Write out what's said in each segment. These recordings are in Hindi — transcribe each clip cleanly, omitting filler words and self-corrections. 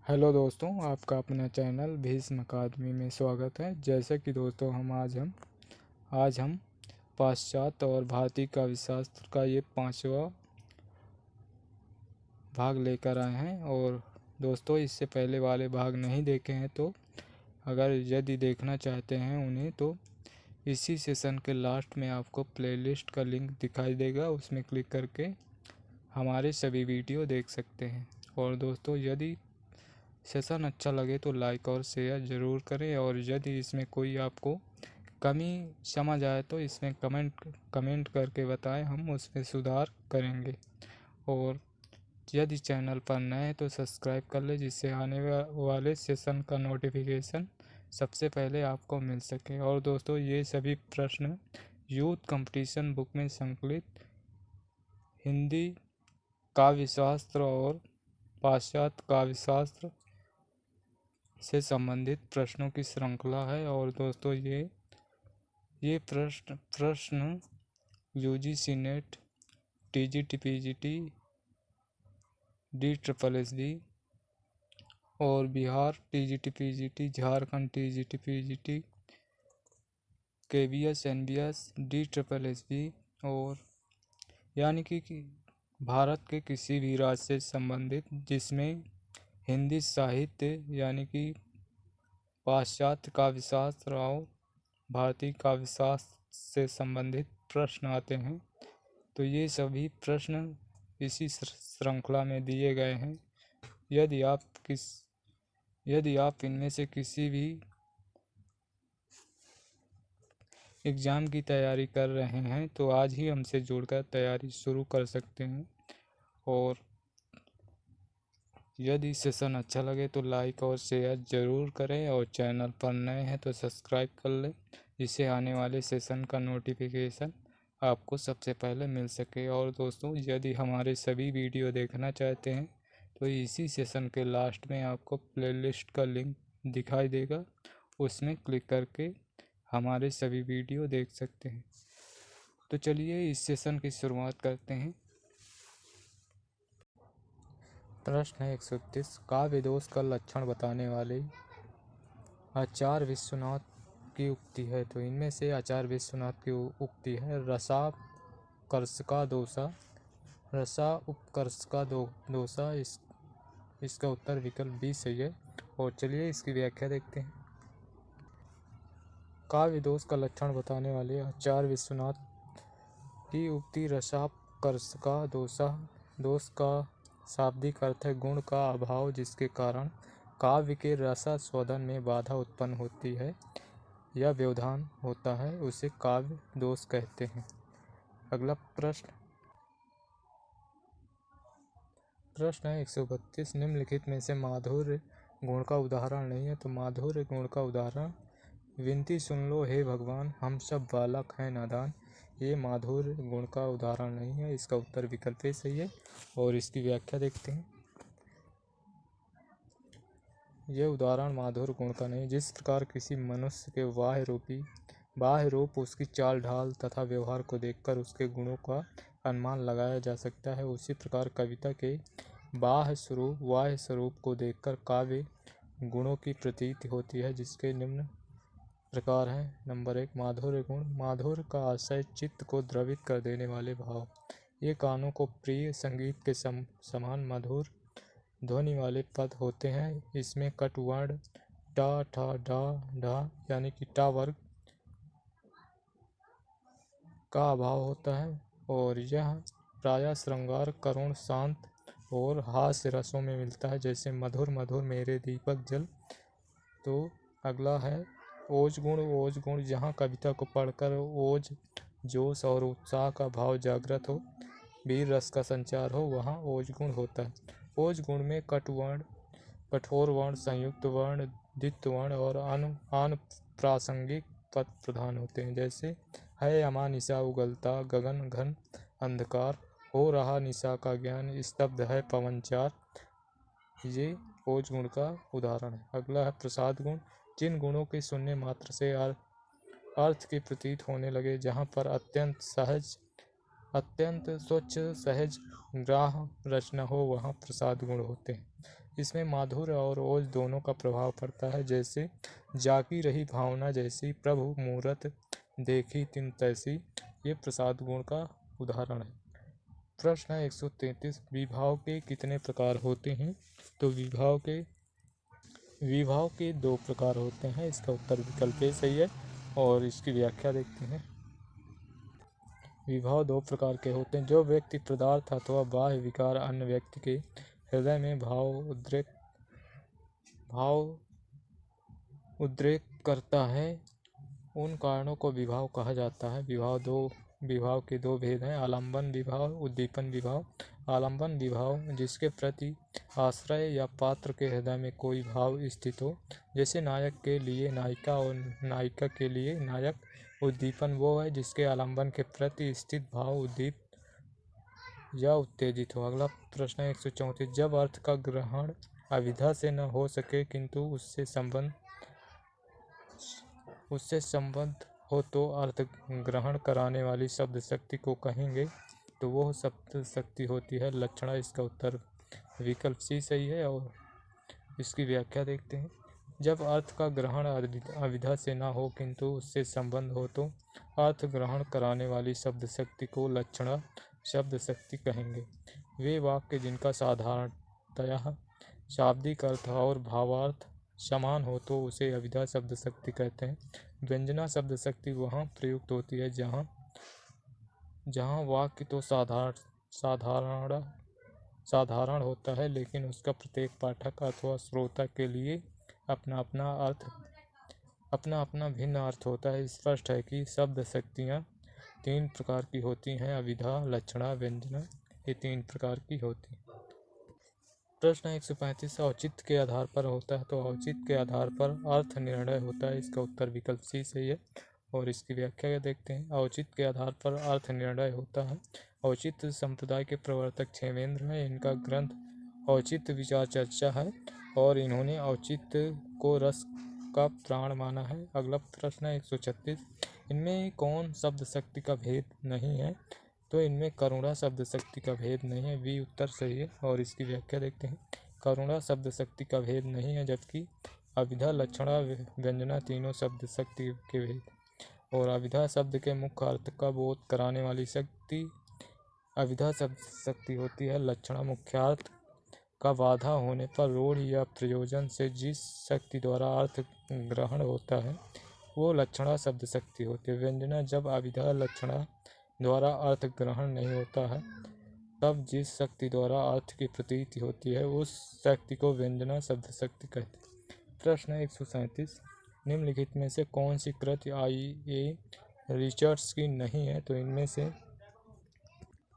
हेलो दोस्तों, आपका अपना चैनल भीष्म अकादमी में स्वागत है। जैसे कि दोस्तों आज हम पाश्चात्य और भारतीय काव्यशास्त्र का ये 5वां भाग लेकर आए हैं। और दोस्तों, इससे पहले वाले भाग नहीं देखे हैं तो अगर यदि देखना चाहते हैं उन्हें तो इसी सेशन के लास्ट में आपको प्लेलिस्ट का लिंक दिखाई देगा, उसमें क्लिक करके हमारे सभी वीडियो देख सकते हैं। और दोस्तों, यदि सेशन अच्छा लगे तो लाइक और शेयर ज़रूर करें, और यदि इसमें कोई आपको कमी समझ आए तो इसमें कमेंट करके बताएं, हम उसमें सुधार करेंगे। और यदि चैनल पर नए हैं तो सब्सक्राइब कर लें, जिससे आने वाले सेशन का नोटिफिकेशन सबसे पहले आपको मिल सके। और दोस्तों, ये सभी प्रश्न यूथ कंपटीशन बुक में संकलित हिंदी काव्यशास्त्र और पाश्चात्य काव्यशास्त्र से संबंधित प्रश्नों की श्रृंखला है। और दोस्तों, ये प्रश्न UGC net, TGT, PGT, DSSB और Bihar TGT PGT, Jharkhand TGT PGT, KVS NBS, DSSB और यानी कि भारत के किसी भी राज्य से संबंधित जिसमें हिंदी साहित्य यानी कि पाश्चात्य काव्यशास्त्र और भारतीय काव्यशास्त्र से संबंधित प्रश्न आते हैं, तो ये सभी प्रश्न इसी श्रृंखला में दिए गए हैं। यदि आप इनमें से किसी भी एग्ज़ाम की तैयारी कर रहे हैं तो आज ही हमसे जुड़कर तैयारी शुरू कर सकते हैं। और यदि सेशन अच्छा लगे तो लाइक और शेयर ज़रूर करें, और चैनल पर नए हैं तो सब्सक्राइब कर लें, जिससे आने वाले सेशन का नोटिफिकेशन आपको सबसे पहले मिल सके। और दोस्तों, यदि हमारे सभी वीडियो देखना चाहते हैं तो इसी सेशन के लास्ट में आपको प्लेलिस्ट का लिंक दिखाई देगा, उसमें क्लिक करके हमारे सभी वीडियो देख सकते हैं। तो चलिए इस सेशन की शुरुआत करते हैं। प्रश्न है 130। काव्य दोष का लक्षण बताने वाले आचार्य विश्वनाथ की उक्ति है। तो इनमें से आचार्य विश्वनाथ की उक्ति है रसापकर्ष का दोषा, रसा उपकर्ष का दोषा। इसका उत्तर विकल्प बी सही है। और चलिए इसकी व्याख्या देखते हैं। काव्य दोष का लक्षण बताने वाले आचार्य विश्वनाथ की उक्ति रसापकर्ष का दोष का शाब्दिक अर्थ है गुण का अभाव, जिसके कारण काव्य के रसास्वादन में बाधा उत्पन्न होती है या व्यवधान होता है, उसे काव्य दोष कहते हैं। अगला प्रश्न है 132। निम्नलिखित में से माधुर्य गुण का उदाहरण नहीं है। तो माधुर्य गुण का उदाहरण विनती सुन लो हे भगवान, हम सब बालक हैं नादान, ये माधुर्य गुण का उदाहरण नहीं है। इसका उत्तर विकल्प ए सही है। और इसकी व्याख्या देखते हैं। यह उदाहरण माधुर्य गुण का नहीं। जिस प्रकार किसी मनुष्य के बाह्य रूप, उसकी चाल ढाल तथा व्यवहार को देखकर उसके गुणों का अनुमान लगाया जा सकता है, उसी प्रकार कविता के बाह्य स्वरूप को देखकर काव्य गुणों की प्रतीति होती है, जिसके निम्न प्रकार हैं। नंबर 1, माधुर्य गुण। माधुर्य का आशय चित्त को द्रवित कर देने वाले भाव। ये कानों को प्रिय संगीत के समान मधुर ध्वनि वाले पद होते हैं। इसमें कट वर्ण टा, ठा, डा, ढा यानी कि टा वर्ग का अभाव होता है, और यह प्रायः श्रृंगार, करुण, शांत और हास्य रसों में मिलता है, जैसे मधुर मधुर मेरे दीपक जल। तो अगला है ओज गुण। जहाँ कविता को पढ़कर ओज, जोश और उत्साह का भाव जागृत हो, वीर रस का संचार हो, वहाँ ओज गुण होता है। ओज गुण में कट वर्ण, कठोर वर्ण, संयुक्त वर्ण, द्वित्व वर्ण और अनप्रासंगिक पद प्रधान होते हैं, जैसे है अमा निशा उगलता, गगन घन अंधकार, हो रहा निशा का ज्ञान, स्तब्ध है पवन चार। ये ओज गुण का उदाहरण है। अगला है प्रसाद गुण। जिन गुणों के सुनने मात्र से अर्थ की प्रतीत होने लगे, जहाँ पर अत्यंत सहज अत्यंत स्वच्छ सहज ग्राह रचना हो वहाँ प्रसाद गुण होते हैं। इसमें माधुर्य और ओज दोनों का प्रभाव पड़ता है। जैसे जाकी रही भावना जैसी प्रभु मूरत देखी तिन तैसी, ये प्रसाद गुण का उदाहरण है। प्रश्न है 133, विभाव के कितने प्रकार होते हैं? तो विभाव के 2 प्रकार होते हैं। इसका उत्तर विकल्प ए सही है। और इसकी व्याख्या देखते हैं। विभाव 2 प्रकार के होते हैं। जो व्यक्ति पदार्थ अथवा बाह्य विकार अन्य व्यक्ति के हृदय में भाव उद्रेक करता है, उन कारणों को विभाव कहा जाता है। विभाव के 2 भेद हैं, आलंबन विभाव, उद्दीपन विभाव। आलंबन विभाव जिसके प्रति आश्रय या पात्र के हृदय में कोई भाव स्थित हो, जैसे नायक के लिए नायिका और नायिका के लिए नायक। उद्दीपन वो है जिसके आलंबन के प्रति स्थित भाव उद्दीप या उत्तेजित हो। अगला प्रश्न है 134, जब अर्थ का ग्रहण अविधा से न हो सके किंतु उससे संबंध हो तो अर्थ ग्रहण कराने वाली शब्द शक्ति को कहेंगे। तो वो शब्द शक्ति होती है लक्षणा। इसका उत्तर विकल्प सी सही है। और इसकी व्याख्या देखते हैं। जब अर्थ का ग्रहण अविधा से ना हो किंतु उससे संबंध हो तो अर्थ ग्रहण कराने वाली शब्द शक्ति को लक्षणा शब्द शक्ति कहेंगे। वे वाक्य जिनका साधारणतया शाब्दिक अर्थ और भावार्थ समान हो तो उसे अविधा शब्द शक्ति कहते हैं। व्यंजना शब्द शक्ति वहाँ प्रयुक्त होती है जहाँ वाक्य तो साधारण होता है, लेकिन उसका प्रत्येक पाठक अथवा श्रोता के लिए अपना अपना भिन्न अर्थ होता है। स्पष्ट है कि शब्द शक्तियाँ 3 प्रकार की होती हैं, अविधा, लक्षणा, व्यंजना, ये 3 प्रकार की होती हैं। प्रश्न 135, औचित्य के आधार पर होता है। तो औचित्य के आधार पर अर्थ निर्णय होता है। इसका उत्तर विकल्प सी सही है। और इसकी व्याख्या देखते हैं। औचित्य के आधार पर अर्थ निर्णय होता है। औचित्य संप्रदाय के प्रवर्तक क्षेमेंद्र हैं। इनका ग्रंथ औचित्य विचार चर्चा है और इन्होंने औचित्य को रस का प्राण माना है। अगला प्रश्न है 136, इनमें कौन शब्द शक्ति का भेद नहीं है? तो इनमें करुणा शब्द शक्ति का भेद नहीं है। बी उत्तर सही है। और इसकी व्याख्या देखते हैं। करुणा शब्द शक्ति का भेद नहीं है, जबकि अविधा, लक्षणा, व्यंजना तीनों शब्द शक्ति के भेद। और अविधा शब्द के मुख्य अर्थ का बोध कराने वाली शक्ति अविधा शब्द शक्ति होती है। लक्षणा मुख्यार्थ का बाधा होने पर रूढ़ या प्रयोजन से जिस शक्ति द्वारा अर्थ ग्रहण होता है वो लक्षणा शब्द शक्ति होती है। व्यंजना जब अविधा लक्षणा द्वारा अर्थ ग्रहण नहीं होता है तब जिस शक्ति द्वारा अर्थ की प्रतीति होती है उस शक्ति को व्यंजना शब्द शक्ति कहते हैं। प्रश्न 137, निम्नलिखित में से कौन सी कृति I.A. रिचर्ड्स की नहीं है? तो इनमें से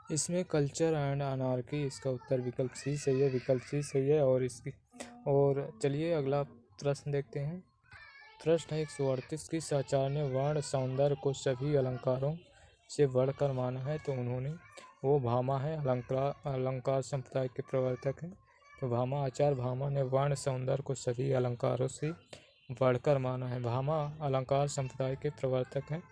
इसमें कल्चर एंड अनार्की, इसका उत्तर विकल्प सी सही है। विकल्प सी सही है। और चलिए अगला प्रश्न देखते हैं। प्रश्न 138, किस आचार्य ने वर्ण सौंदर्य को सभी अलंकारों से बढ़कर माना है? तो वो भामा है, अलंकार संप्रदाय के प्रवर्तक हैं। तो भामा, आचार्य भामा ने वर्ण सौंदर्य को सभी अलंकारों से बढ़कर माना है। भामा अलंकार संप्रदाय के प्रवर्तक हैं।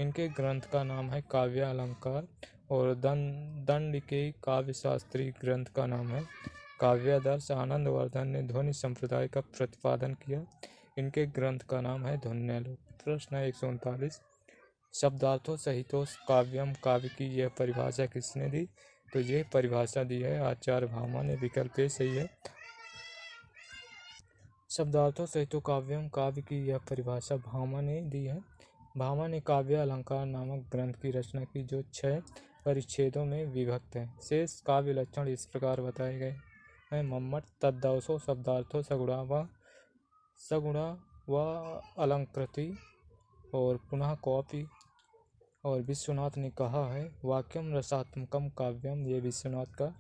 इनके ग्रंथ का नाम है काव्य अलंकार और दंड के काव्य शास्त्री ग्रंथ का नाम है काव्यादर्श। आनंदवर्धन ने ध्वनि संप्रदाय का प्रतिपादन किया। इनके ग्रंथ का नाम है ध्वन्यालोक। प्रश्न 139, शब्दार्थों सहितो काव्यम, काव्य की यह परिभाषा किसने दी? तो यह परिभाषा दी है आचार्य भामा ने। विकल्प ए सही है। शब्दार्थों सहितो काव्यम, काव्य की यह परिभाषा भामा ने दी है। भामा ने काव्य अलंकार नामक ग्रंथ की रचना की जो 6 परिच्छेदों में विभक्त है। शेष काव्य लक्षण इस प्रकार बताए गए हैं। मम्मट, तद्दवसो, शब्दार्थो, सगुणा व अलंकृति और पुनः कॉपी। और विश्वनाथ ने कहा है वाक्यम रसात्मकम काव्यम, ये विश्वनाथ का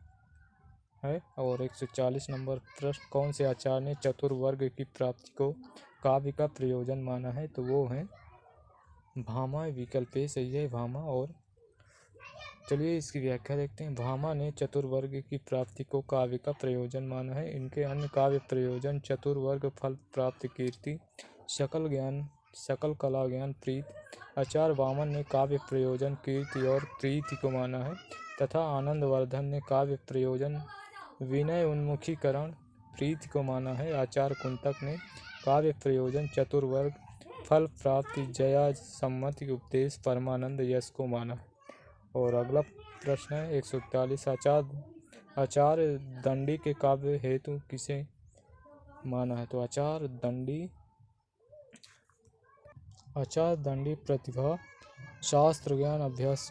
है। और 140 नंबर प्रश्न, कौन से आचार्य ने चतुर्वर्ग की प्राप्ति को काव्य का प्रयोजन माना है? तो वो है भामा। विकल्प ए सही है, भामा। और चलिए इसकी व्याख्या देखते हैं। भामा ने चतुर्वर्ग की प्राप्ति को काव्य का प्रयोजन माना है। इनके अन्य काव्य प्रयोजन चतुर्वर्ग, फल प्राप्ति, कीर्ति, सकल ज्ञान सकल कला ज्ञान प्रीत। आचार्य वामन ने काव्य प्रयोजन कीर्ति और प्रीति को माना है तथा आनंदवर्धन ने काव्य प्रयोजन विनय उन्मुखीकरण प्रीति को माना है। आचार्य कुंतक ने काव्य प्रयोजन चतुर्वर्ग फल प्राप्ति जया सम्मति उपदेश परमानंद यश को माना है। और अगला प्रश्न है 141। आचार्य दंडी के काव्य हेतु किसे माना है? तो आचार्य दंडी प्रतिभा शास्त्र ज्ञान अभ्यास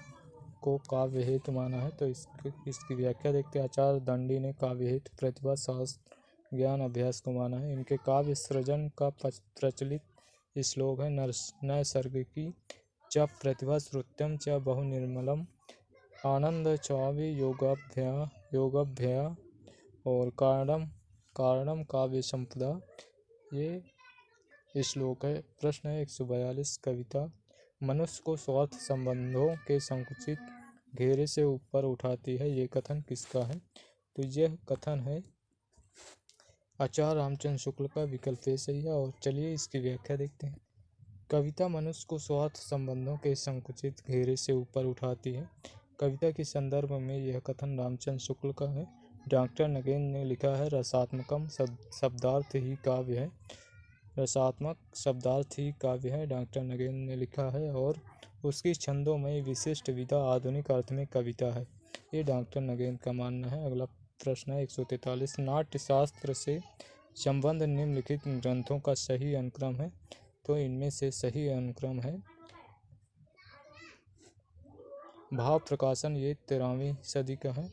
को काव्य हेतु माना है। तो इसकी व्याख्या देखते हैं। आचार्य दंडी ने काव्य हेतु प्रतिभा शास्त्र ज्ञान अभ्यास को माना है। इनके काव्य सृजन का प्रचलित श्लोक है नैसर्गिकी च प्रतिभा श्रुत्यम च बहुनिर्मलम आनंद चावि योगभ्या और कारणम काव्य संपदा, ये श्लोक है। प्रश्न है 142। कविता मनुष्य को स्वार्थ संबंधों के संकुचित घेरे से ऊपर उठाती है, ये कथन किसका है? तो यह कथन है आचार्य रामचंद्र शुक्ल का। विकल्प ए सही है। और चलिए इसकी व्याख्या देखते हैं। कविता मनुष्य को स्वार्थ संबंधों के संकुचित घेरे से ऊपर उठाती है। कविता के संदर्भ में यह कथन रामचंद्र शुक्ल का है। डॉक्टर नगेंद्र ने लिखा है रसात्मकम शब्दार्थ ही काव्य है। रसात्मक शब्दार्थ ही काव्य है, डॉक्टर नगेंद्र ने लिखा है। और उसकी छंदोमयी विशिष्ट विधा आधुनिक अर्थ में कविता है, ये डॉक्टर नगेंद्र का मानना है। अगला प्रश्न है 143। नाट्य शास्त्र से संबंध निम्नलिखित ग्रंथों का सही अनुक्रम है। तो इनमें से सही अनुक्रम है भाव प्रकाशन, ये 13वीं सदी का है।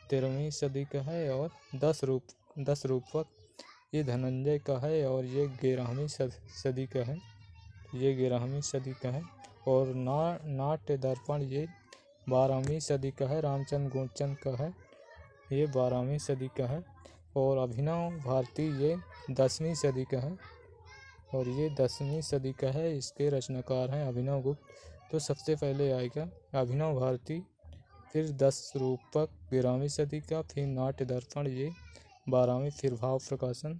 13वीं सदी का है। और 10 रूपक ये धनंजय का है और ये 11वीं सदी का है। ये 11वीं सदी का है। और नाट्य दर्पण ये 12वीं सदी का है। रामचंद्र गोचन का है, ये 12वीं सदी का है। और अभिनव भारती ये 10वीं सदी का है और ये 10वीं सदी का है। इसके रचनाकार हैं अभिनव गुप्त। तो सबसे पहले आएगा अभिनव भारती, फिर 10 रूपक 12वीं सदी का, फिर नाट्य दर्पण ये 12वीं, फिर भाव प्रकाशन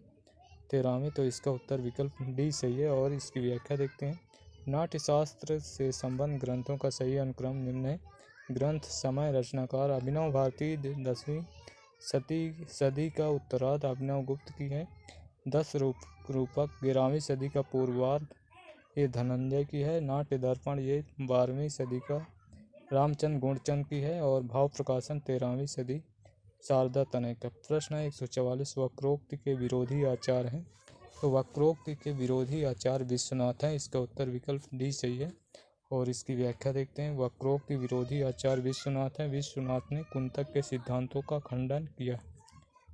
13वीं। तो इसका उत्तर विकल्प डी सही है। और इसकी व्याख्या देखते हैं। नाट्य शास्त्र से संबंध ग्रंथों का सही अनुक्रम निम्न है। ग्रंथ समय रचनाकार अभिनव भारती 10वीं सदी का उत्तरार्ध अभिनव गुप्त की है। 10 रूपक 11वीं सदी का पूर्वार्ध ये धनंजय की है। नाट्य दर्पण ये 12वीं सदी का रामचंद्र गोचन की है। और भाव प्रकाशन 13वीं सदी शारदा तनय का। प्रश्न है 144। वक्रोक्ति के विरोधी आचार्य हैं। तो वक्रोक्ति के विरोधी आचार्य विश्वनाथ हैं, इसका उत्तर विकल्प डी सही है। और इसकी व्याख्या देखते हैं। वक्रोक्ति विरोधी आचार्य विश्वनाथ हैं। विश्वनाथ ने कुंतक के सिद्धांतों का खंडन किया।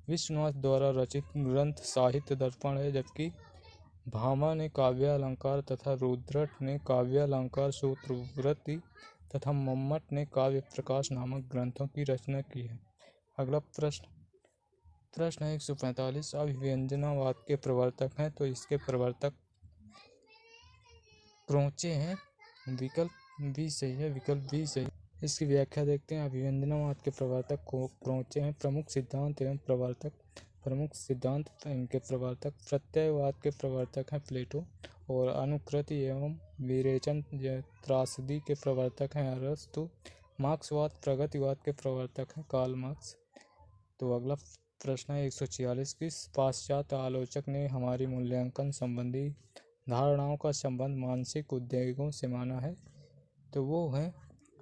विश्वनाथ द्वारा रचित ग्रंथ साहित्य दर्पण है, जबकि भामा ने काव्यालंकार तथा रुद्रट ने काव्यालंकार सूत्रवृत्ति तथा मम्मट ने काव्य प्रकाश नामक ग्रंथों की रचना की है। अगला प्रश्न है 145। अभिव्यंजनावाद के प्रवर्तक हैं। तो इसके प्रवर्तक क्रोचे हैं, विकल्प बी सही है। विकल्प बी सही। इसकी व्याख्या देखते हैं। अभिव्यंजनावाद के प्रवर्तक क्रोचे हैं। प्रमुख सिद्धांत एवं प्रवर्तक। प्रमुख सिद्धांत इनके प्रवर्तक। प्रत्ययवाद के प्रवर्तक हैं प्लेटो। और अनुकृति एवं विरेचन त्रासदी के प्रवर्तक हैं अरस्तु। मार्क्सवाद प्रगतिवाद के प्रवर्तक हैं कार्ल मार्क्स। तो अगला प्रश्न है 146। किस पाश्चात्य आलोचक ने हमारी मूल्यांकन संबंधी धारणाओं का संबंध मानसिक उद्वेगों से माना है? तो वो है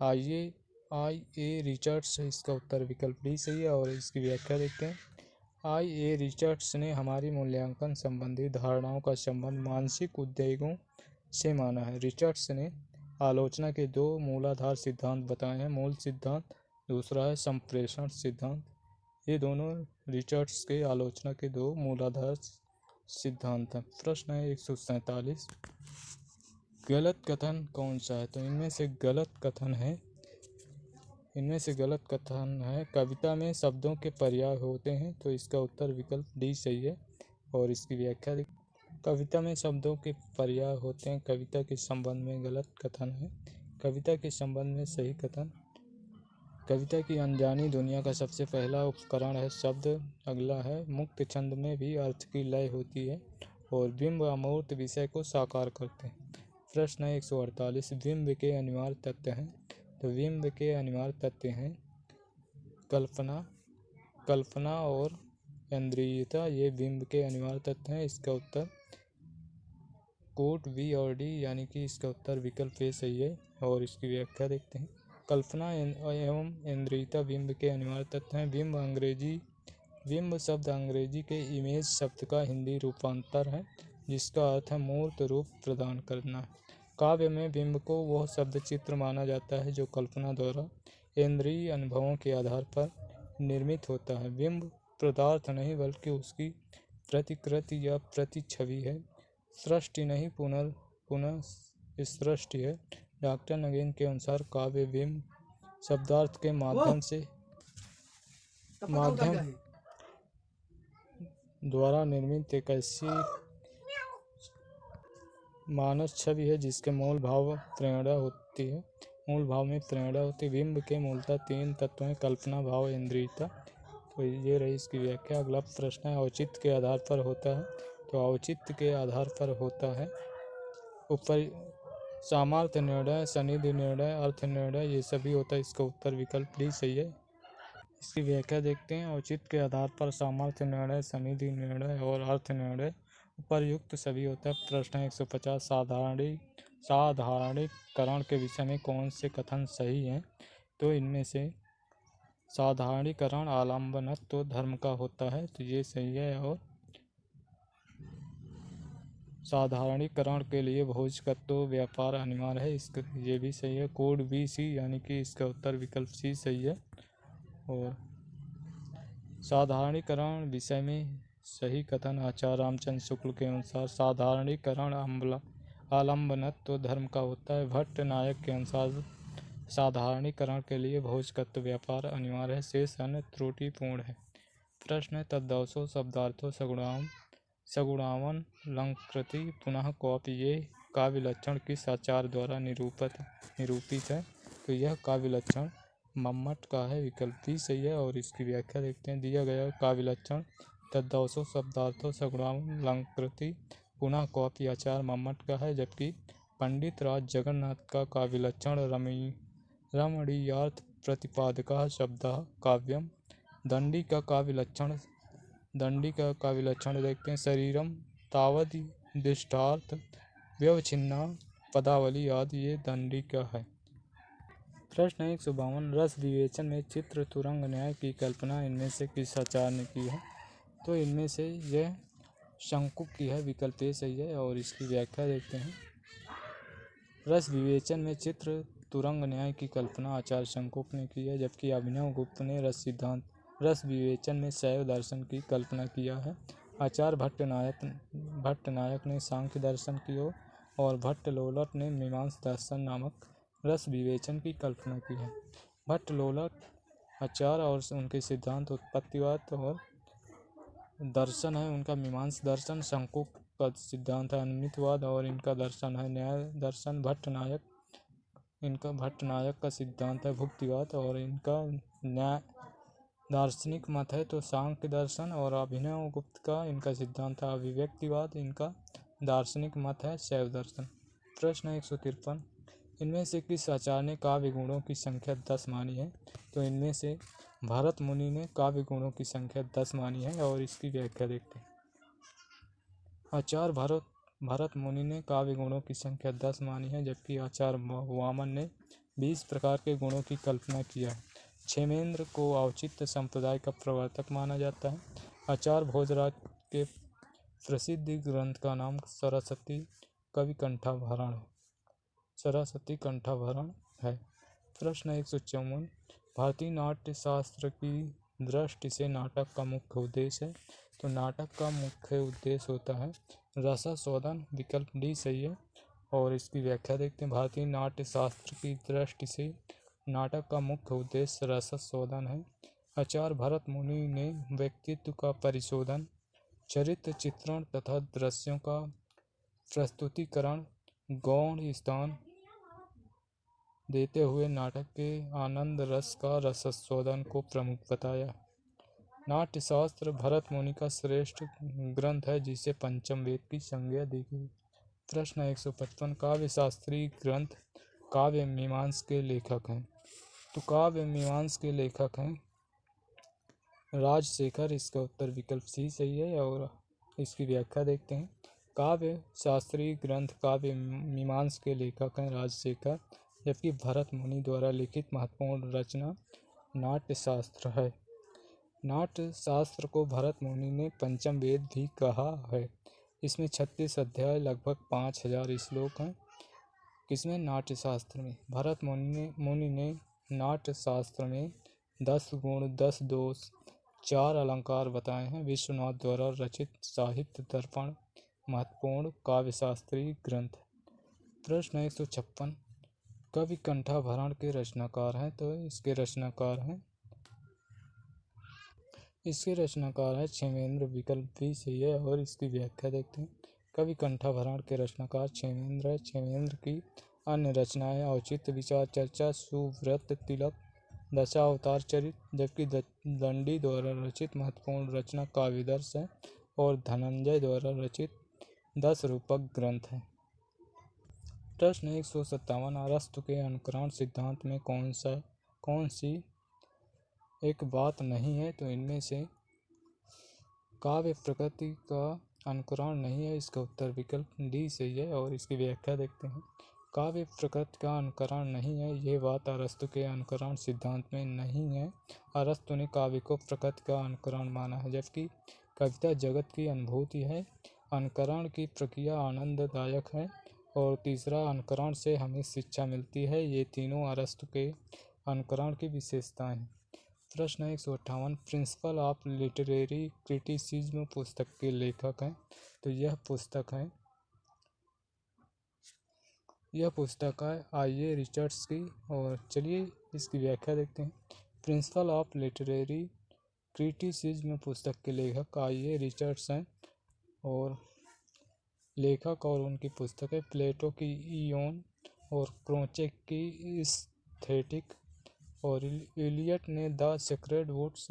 I.A. रिचर्ड्स। इसका उत्तर विकल्प डी सही है। और इसकी व्याख्या देखते हैं। I.A. रिचर्ड्स ने हमारी मूल्यांकन संबंधी धारणाओं का संबंध मानसिक उद्वेगों से माना है। रिचर्ड्स ने आलोचना के 2 मूलाधार सिद्धांत बताए हैं। मूल सिद्धांत, दूसरा है संप्रेषण सिद्धांत। ये दोनों रिचर्ड्स के आलोचना के 2 मूलाधार सिद्धांत हैं। प्रश्न है 147। गलत कथन कौन सा है? तो इनमें से गलत कथन है कविता में शब्दों के पर्याय होते हैं। तो इसका उत्तर विकल्प डी सही है। और इसकी व्याख्या कविता में शब्दों के पर्याय होते हैं, कविता के संबंध में गलत कथन है। कविता के संबंध में सही कथन। कविता की अनजानी दुनिया का सबसे पहला उपकरण है शब्द। अगला है मुक्त छंद में भी अर्थ की लय होती है और बिंब अमूर्त विषय को साकार करते हैं। प्रश्न 148 बिंब के अनिवार्य तत्व हैं। तो बिंब के अनिवार्य तत्व हैं कल्पना और इंद्रियता, ये बिंब के अनिवार्य तत्व हैं। इसका उत्तर कोट बी और डी, यानी कि इसका उत्तर विकल्प ए सही है। और इसकी व्याख्या देखते हैं। कल्पना एवं इंद्रियता बिंब के अनिवार्य तत्व हैं। बिंब शब्द अंग्रेजी के इमेज शब्द का हिंदी रूपांतर है, जिसका अर्थ है मूर्त रूप प्रदान करना। काव्य में बिंब को वह शब्द चित्र माना जाता है जो कल्पना द्वारा इंद्रिय अनुभवों के आधार पर निर्मित होता है। बिंब पदार्थ नहीं बल्कि उसकी प्रतिकृति या प्रतिछवि है। सृष्टि नहीं पुनः सृष्टि है। डॉक्टर नगेन के अनुसार काव्य बिंब शब्दार्थ के माध्यम द्वारा निर्मित एक ऐसी मानस छवि है जिसके मूल भाव में प्रेरणा होती है। बिंब के मूलतः 3 तत्व हैं, कल्पना, भाव, इंद्रियता। तो ये रही इसकी व्याख्या। अगला प्रश्न है औचित्य के आधार पर होता है। तो औचित्य के आधार पर होता है ऊपर सामर्थ्य निर्णय, सन्निधि निर्णय, अर्थ निर्णय, ये सभी होता है। इसका उत्तर विकल्प डी सही है। इसकी व्याख्या देखते हैं। औचित्य के आधार पर सामर्थ्य निर्णय, सन्निधि निर्णय और अर्थ निर्णय उपर्युक्त सभी होता है। प्रश्न 150 साधारणीकरण के विषय में कौन से कथन सही हैं? तो इनमें से साधारणीकरण आलम्बनत्व धर्म का होता है, तो ये सही है। और साधारणीकरण के लिए भोजकत्व व्यापार अनिवार्य है, इसका ये भी सही है। कोड बी सी, यानी कि इसका उत्तर विकल्प सी सही है। और साधारणीकरण विषय में सही कथन आचार्य रामचंद्र शुक्ल के अनुसार साधारणीकरण आलम्बनत्व धर्म का होता है। भट्ट नायक के अनुसार साधारणीकरण के लिए भोजकत्व व्यापार अनिवार्य है, शेष अन्य त्रुटिपूर्ण है। प्रश्न तद्दौसो शब्दार्थो सगुणावन लंकृति पुनः क्वापि, ये काव्य लक्षण किस आचार्य द्वारा निरूपित है? तो यह काव्य लक्षण मम्मट का है, विकल्प बी सही है। और इसकी व्याख्या देखते हैं। दिया गया काव्य लक्षण तद्दौसो शब्दार्थो सगुणावन लंकृति पुनः क्वापि आचार्य मम्मट का है, जबकि पंडित राज जगन्नाथ का काव्य लक्षण रमणीयार्थ प्रतिपादकः शब्दः काव्यम। दंडी का काव्य लक्षण देखते हैं। शरीरम तावदिष्टार्थ व्यवच्छिन्ना पदावली आदि, ये दंडी का है। प्रश्न 152 रस विवेचन में चित्र तुरंग न्याय की कल्पना इनमें से किस आचार्य ने की है? तो इनमें से यह शंकुक की है, विकल्प ए सही है। और इसकी व्याख्या देखते हैं। रस विवेचन में चित्र तुरंग न्याय की कल्पना आचार्य शंकुक ने की है, जबकि अभिनव गुप्त ने रस विवेचन में शैव दर्शन की कल्पना किया है। आचार्य भट्टनायक ने सांख्य दर्शन की और भट्टलोलट ने मीमांसा दर्शन नामक रस विवेचन की कल्पना की है। भट्टलोलट आचार्य और उनके सिद्धांत उत्पत्तिवाद और दर्शन है, उनका मीमांसा दर्शन। शंकुक का सिद्धांत है अनिमित्तवाद और इनका दर्शन है न्याय दर्शन। भट्टनायक का सिद्धांत है भुक्तिवाद और इनका न्याय दार्शनिक मत है, तो सांख्य दर्शन। और अभिनव गुप्त का इनका सिद्धांत है अभिव्यक्तिवाद, इनका दार्शनिक मत है शैव दर्शन। प्रश्न 153 इनमें से किस आचार्य ने काव्य गुणों की संख्या 10 मानी है? तो इनमें से भरत मुनि ने काव्य गुणों की संख्या 10 मानी है। और इसकी व्याख्या देखते हैं। आचार्य भरत मुनि ने काव्य गुणों की संख्या 10 मानी है, जबकि आचार्य वामन ने 20 प्रकार के गुणों की कल्पना किया है। क्षेमेंद्र को औचित्य संप्रदाय का प्रवर्तक माना जाता है। आचार्य भोजराज के प्रसिद्ध ग्रंथ का नाम सरस्वती कंठाभरण है। प्रश्न 154 भारतीय नाट्य शास्त्र की दृष्टि से नाटक का मुख्य उद्देश्य है। तो नाटक का मुख्य उद्देश्य होता है रसास्वादन, विकल्प डी सही है। और इसकी व्याख्या देखते हैं। भारतीय नाट्य शास्त्र की दृष्टि से नाटक का मुख्य उद्देश्य रसास्वादन है। आचार्य भरत मुनि ने व्यक्तित्व का परिशोधन, चरित्र चित्रण तथा दृश्यों का प्रस्तुतिकरण गौण स्थान देते हुए नाटक के आनंद रस का रसास्वादन को प्रमुख बताया। नाट्यशास्त्र भरत मुनि का श्रेष्ठ ग्रंथ है जिसे पंचम वेद की संज्ञा दी गई। प्रश्न 155 काव्य शास्त्रीय ग्रंथ काव्य मीमांस के लेखक हैं। तो काव्य मीमांस के लेखक हैं राजशेखर। इसका उत्तर विकल्प सी सही है। और इसकी व्याख्या देखते हैं। काव्य शास्त्रीय ग्रंथ काव्य मीमांस के लेखक हैं राजशेखर, जबकि भरत मुनि द्वारा लिखित महत्वपूर्ण रचना नाट्यशास्त्र है। नाट्यशास्त्र को भरत मुनि ने पंचम वेद भी कहा है। इसमें 36 अध्याय लगभग 5000 श्लोक हैं। किसमें? नाट्यशास्त्र में। भरत मुनि ने नाट्यशास्त्र में 10 गुण, 10 दोष, 4 अलंकार बताए हैं। विश्वनाथ द्वारा रचित साहित्य दर्पण महत्वपूर्ण काव्यशास्त्रीय ग्रंथ। प्रश्न 156 कवि कंठाभरण के रचनाकार हैं। तो इसके रचनाकार है क्षेमेंद्र। विकल्प भी सही है। और इसकी व्याख्या देखते हैं। कवि कंठाभरण के रचनाकार क्षेमेंद्र है। क्षेमेंद्र की अन्य रचनाएं औचित्य विचार चर्चा, सुव्रत तिलक, दशावतार चरित, जबकि दंडी द्वारा रचित महत्वपूर्ण रचना काव्यदर्श है और धनंजय द्वारा रचित 10 रूपक ग्रंथ है। प्रश्न 157 अरस्तु के अनुकरण सिद्धांत में कौन सी एक बात नहीं है? तो इनमें से काव्य प्रकृति का अनुकरण नहीं है। इसका उत्तर विकल्प डी सही है। और इसकी व्याख्या देखते हैं। काव्य प्रकृति का अनुकरण नहीं है, यह बात अरस्तु के अनुकरण सिद्धांत में नहीं है। अरस्तु ने काव्य को प्रकृति का अनुकरण माना है, जबकि कविता जगत की अनुभूति है। अनुकरण की प्रक्रिया आनंददायक है। और तीसरा, अनुकरण से हमें शिक्षा मिलती है। ये तीनों अरस्तु के अनुकरण की विशेषताएं हैं। प्रश्न 158 प्रिंसिपल ऑफ लिटरेरी क्रिटिसिज्म पुस्तक के लेखक हैं। तो यह पुस्तक है आइए रिचर्ड्स की। और चलिए इसकी व्याख्या देखते हैं। प्रिंसिपल ऑफ लिटरेरी क्रिटिसिज्म पुस्तक के लेखक आइए रिचर्ड्स हैं। और लेखक और उनकी पुस्तक है प्लेटो की इयोन और क्रोचेक की एस्थेटिक और इलियट ने द सेक्रेड वुड्स।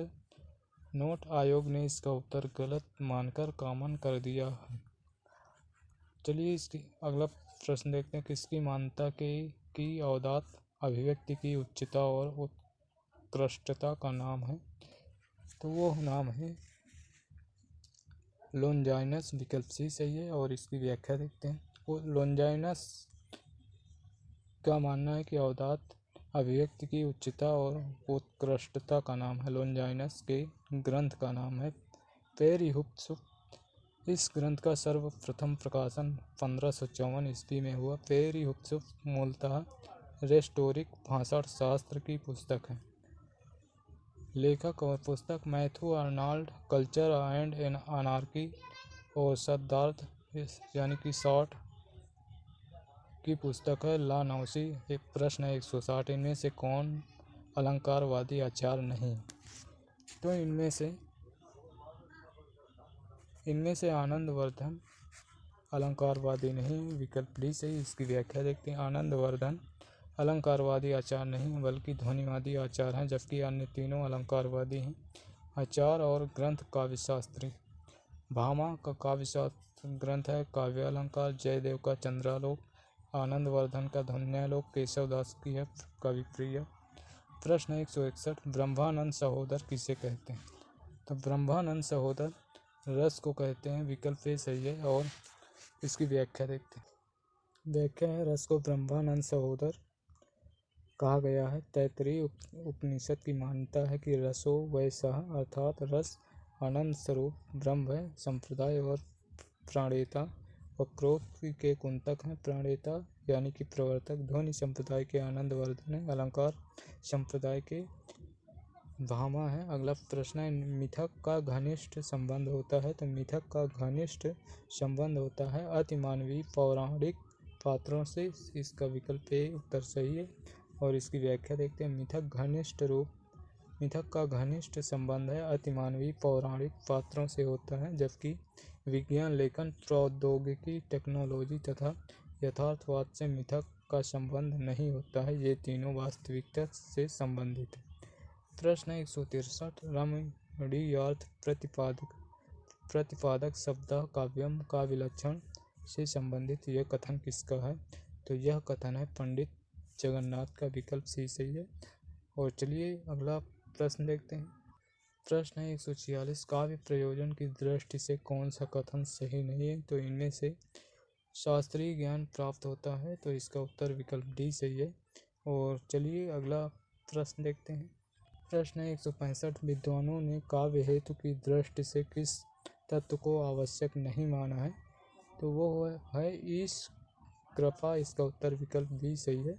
नोट आयोग ने इसका उत्तर गलत मानकर कॉमन कर दिया है। चलिए इसकी अगला प्रश्न देखते हैं। किसकी मान्यता की अवदात अभिव्यक्ति की उच्चता और उत्कृष्टता का नाम है? तो वो नाम है लोनजाइनस। विकल्प सी सही है। और इसकी व्याख्या देखते हैं। वो लोनजाइनस का मानना है कि अवदात अभिव्यक्ति की उच्चता और उत्कृष्टता का नाम है। लोनजाइनस के ग्रंथ का नाम है पेरिहुप्सुफ। इस ग्रंथ का सर्वप्रथम प्रकाशन 1554 ईस्वी में हुआ। पेरिहुप्सुफ मूलतः रेस्टोरिक भाषण शास्त्र की पुस्तक है। लेखक और पुस्तक Matthew Arnold, culture and anarchy और शब्दार्थ यानी कि शॉर्ट की पुस्तक है। ला नौसी। प्रश्न 160 इनमें से कौन अलंकारवादी आचार नहीं? तो इनमें से आनंदवर्धन अलंकारवादी नहीं। विकल्प डी से इसकी व्याख्या देखते हैं। आनंदवर्धन अलंकारवादी आचार नहीं बल्कि ध्वनिवादी आचार हैं, जबकि अन्य तीनों अलंकारवादी हैं। आचार और ग्रंथ काव्यशास्त्री भामा का काव्यशास्त्र ग्रंथ है काव्य अलंकार। जयदेव का चंद्रालोक, आनंदवर्धन का ध्वन्यालोक, केशवदास की है कविप्रिया। प्रश्न 161 ब्रह्मानंद सहोदर किसे कहते हैं? तो ब्रह्मानंद सहोदर रस को कहते हैं। विकल्प ए सही है। और इसकी व्याख्या देखते हैं। व्याख्या है रस को ब्रह्मानंद सहोदर कहा गया है। तैत्तिरीय उपनिषद की मान्यता है कि रसो वैसः अर्थात रस आनंद स्वरूप ब्रह्म है। संप्रदाय और प्राणेता वक्रोक्त के कुंतक हैं। प्राणेता यानी कि प्रवर्तक ध्वनि संप्रदाय के आनंदवर्धन है। अलंकार संप्रदाय के भामा है। अगला प्रश्न है मिथक का घनिष्ठ संबंध होता है। तो मिथक का घनिष्ठ संबंध होता है अतिमानवीय पौराणिक पात्रों से। इसका विकल्प ए उत्तर सही है। और इसकी व्याख्या देखते हैं। मिथक का घनिष्ठ संबंध है अतिमानवीय पौराणिक पात्रों से होता है, जबकि विज्ञान लेखन प्रौद्योगिकी टेक्नोलॉजी तथा यथार्थवाद से मिथक का संबंध नहीं होता है। ये तीनों वास्तविकता से संबंधित है। प्रश्न 163 डी अर्थ प्रतिपादक शब्द काव्यम का विलक्षण से संबंधित यह कथन किसका है? तो यह कथन है पंडित जगन्नाथ का। विकल्प सी सही है। और चलिए अगला प्रश्न देखते हैं। प्रश्न है 146। काव्य प्रयोजन की दृष्टि से कौन सा कथन सही नहीं है? तो इनमें से शास्त्रीय ज्ञान प्राप्त होता है, तो इसका उत्तर विकल्प डी सही है। और चलिए अगला प्रश्न देखते हैं। प्रश्न है 165। विद्वानों ने काव्य हेतु की दृष्टि से किस तत्व को आवश्यक नहीं माना है? तो वो है ईश कृपा। इसका उत्तर विकल्प बी सही है।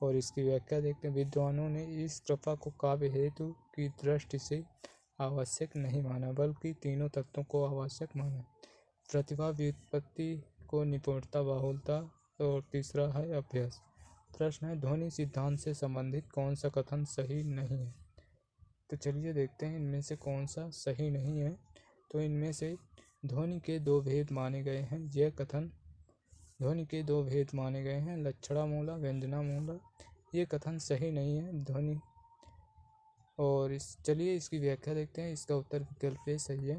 और इसकी व्याख्या देखते हैं। विद्वानों ने ईश कृपा को काव्य हेतु की दृष्टि से आवश्यक नहीं माना, बल्कि तीनों तत्वों को आवश्यक माना। प्रतिभा, व्युत्पत्ति को निपुणता, बाहुलता, और तीसरा है अभ्यास। प्रश्न है ध्वनि सिद्धांत से संबंधित कौन सा कथन सही नहीं है? तो चलिए देखते हैं इनमें से कौन सा सही नहीं है। तो इनमें से ध्वनि के दो भेद माने गए हैं। यह कथन ध्वनि के दो भेद माने गए हैं, लक्षणामूला, व्यंजनामूला। ये कथन सही नहीं है ध्वनि। और चलिए इसकी व्याख्या देखते हैं। इसका उत्तर विकल्प ए सही है।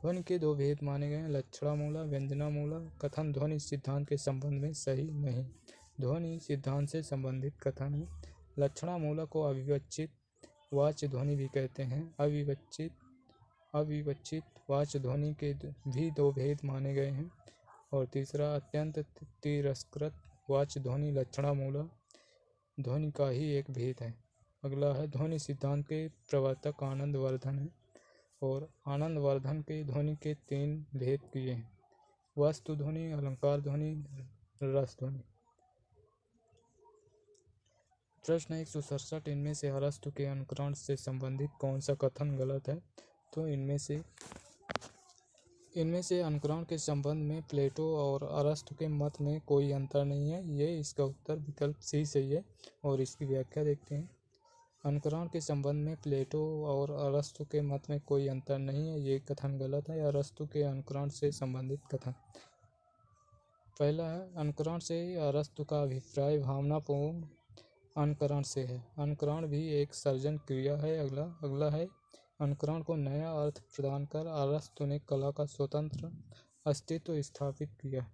ध्वनि के दो भेद माने गए हैं, लक्षणामूला, व्यंजनामूला। कथन ध्वनि सिद्धांत के संबंध में सही नहीं। ध्वनि सिद्धांत से संबंधित कथन है। लक्षणामूला को अविवक्षित वाच्य ध्वनि भी कहते हैं। अविवक्षित वाच्य ध्वनि के भी दो भेद माने गए हैं। और तीसरा अत्यंत तिरस्कृत वाच्य ध्वनि लक्षणामूला ध्वनि का ही एक भेद है। अगला है ध्वनि सिद्धांत के प्रवर्तक आनंदवर्धन है। और आनंदवर्धन के ध्वनि के 3 भेद किए हैं: वस्तु ध्वनि, अलंकार ध्वनि, रस ध्वनि। प्रश्न 167। इनमें से अरस्तु के अनुकरण से संबंधित कौन सा कथन गलत है? तो इनमें से अनुकरण के संबंध में प्लेटो और अरस्तु के मत में कोई अंतर नहीं है। ये इसका उत्तर विकल्प सी सही है। और इसकी व्याख्या देखते हैं। अनुकरण के संबंध में प्लेटो और अरस्तु के मत में कोई अंतर नहीं है, ये कथन गलत है। अरस्तु के अनुकरण से संबंधित कथन। पहला है अनुकरण से अरस्तु का अभिप्राय भावनापूर्ण अनुकरण से है। अनुकरण भी एक सर्जन क्रिया है। अगला है अनुकरण को नया अर्थ प्रदान कर अरस्तु ने कला का स्वतंत्र अस्तित्व स्थापित किया।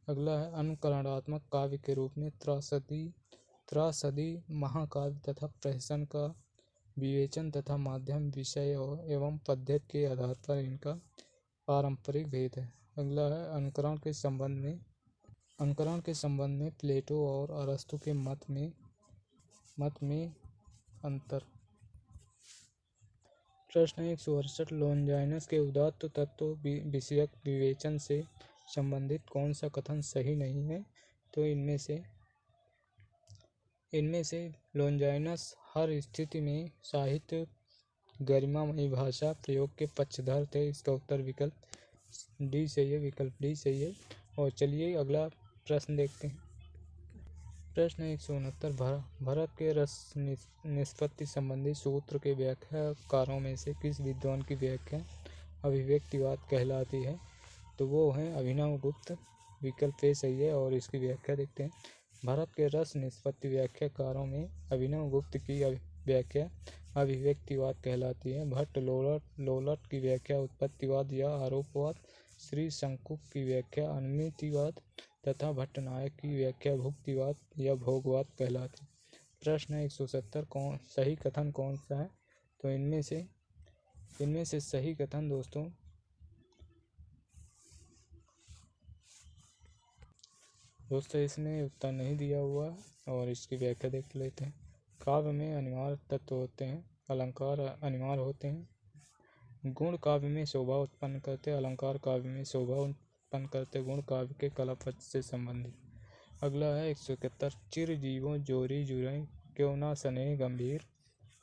अगला है अनुकरणात्मक काव्य के रूप में त्रासदी, महाकाव्य तथा प्रहसन का विवेचन तथा माध्यम, विषय एवं पद्धति के आधार पर इनका पारंपरिक भेद है। अगला है अनुकरण के संबंध में प्लेटो और अरस्तु के मत में अंतर। प्रश्न 168। लॉन्जाइनस के उदात्त तत्व विषयक विवेचन से संबंधित कौन सा कथन सही नहीं है? तो इनमें से लॉन्जाइनस हर स्थिति में साहित्य गरिमामयी भाषा प्रयोग के पक्षधर थे। इसका उत्तर विकल्प डी सही है। विकल्प डी सही है। और चलिए अगला प्रश्न देखते हैं। प्रश्न 169। भरत के रस निष्पत्ति संबंधी सूत्र के व्याख्याकारों में से किस विद्वान की व्याख्या अभिव्यक्तिवाद कहलाती है? तो वो हैं अभिनवगुप्त। विकल्प ए सही है। और इसकी व्याख्या देखते हैं। भरत के रस निष्पत्ति व्याख्याकारों में अभिनवगुप्त की व्याख्या अभिव्यक्तिवाद कहलाती है। भट्ट लोलट की व्याख्या उत्पत्तिवाद या आरोपवाद, श्री शंकुक की व्याख्या अनुमितिवाद तथा भट्टनायक की व्याख्या भुक्तिवाद या भोगवाद कहलाती है। प्रश्न 170। सही कथन कौन सा है? तो इनमें से सही कथन दोस्तों इसमें उत्तर नहीं दिया हुआ है। और इसकी व्याख्या देख लेते हैं। काव्य में अनिवार्य तत्व होते हैं, अलंकार अनिवार्य होते हैं। गुण काव्य में शोभा उत्पन्न करते, अलंकार काव्य में शोभा उत्पन्न करते, गुण काव्य के कलापक्ष से संबंधित। अगला है 171। चिर जीवो जोरी जुरै क्यों ना स्नेह गंभीर,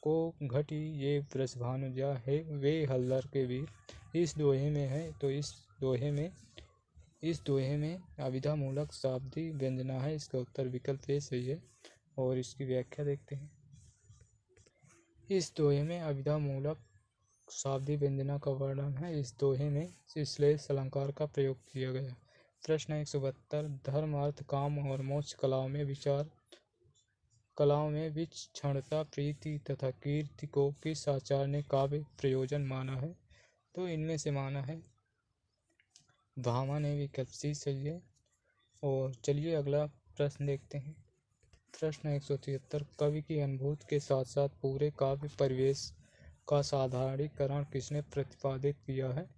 को घटी ये वृषभानु जा है वे हल्दर के वीर। इस दोहे में है। तो इस दोहे में अभिधा मूलक शाब्दी व्यंजना है। इसका उत्तर विकल्प ए सही है। और इसकी व्याख्या देखते हैं। इस दोहे में अभिधा मूलक शाब्दी व्यंजना का वर्णन है। इस दोहे में श्लेष अलंकार का प्रयोग किया गया। प्रश्न 172। धर्म, अर्थ, काम और मोक्ष कलाओं में विचार कलाओं में विचक्षणता, प्रीति तथा कीर्ति को किस आचार्य ने काव्य प्रयोजन माना है? तो इनमें से माना है भामा ने। विकल्प सी सही है। और चलिए अगला प्रश्न देखते हैं। प्रश्न 173, कवि की अनुभूति के साथ साथ पूरे काव्य परिवेश का साधारणीकरण किसने प्रतिपादित किया है?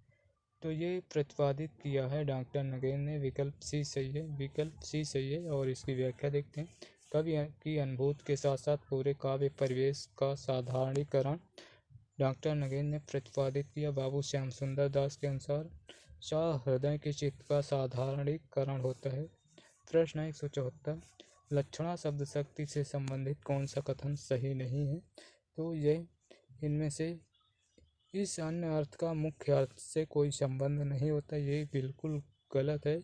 तो ये प्रतिपादित किया है डॉक्टर नगेन ने। विकल्प सी सही है। विकल्प सी सही है। और इसकी व्याख्या देखते हैं। कवि की अनुभूति के साथ साथ पूरे काव्य परिवेश का साधारणीकरण डॉक्टर नगेन ने प्रतिपादित किया। बाबू श्याम सुंदर दास के अनुसार हृदय के चित्त का साधारणीकरण होता है। प्रश्न 174, लक्षणा शब्द शक्ति से संबंधित कौन सा कथन सही नहीं है? तो यह इनमें से इस अन्य अर्थ का मुख्य अर्थ से कोई संबंध नहीं होता, ये बिल्कुल गलत है।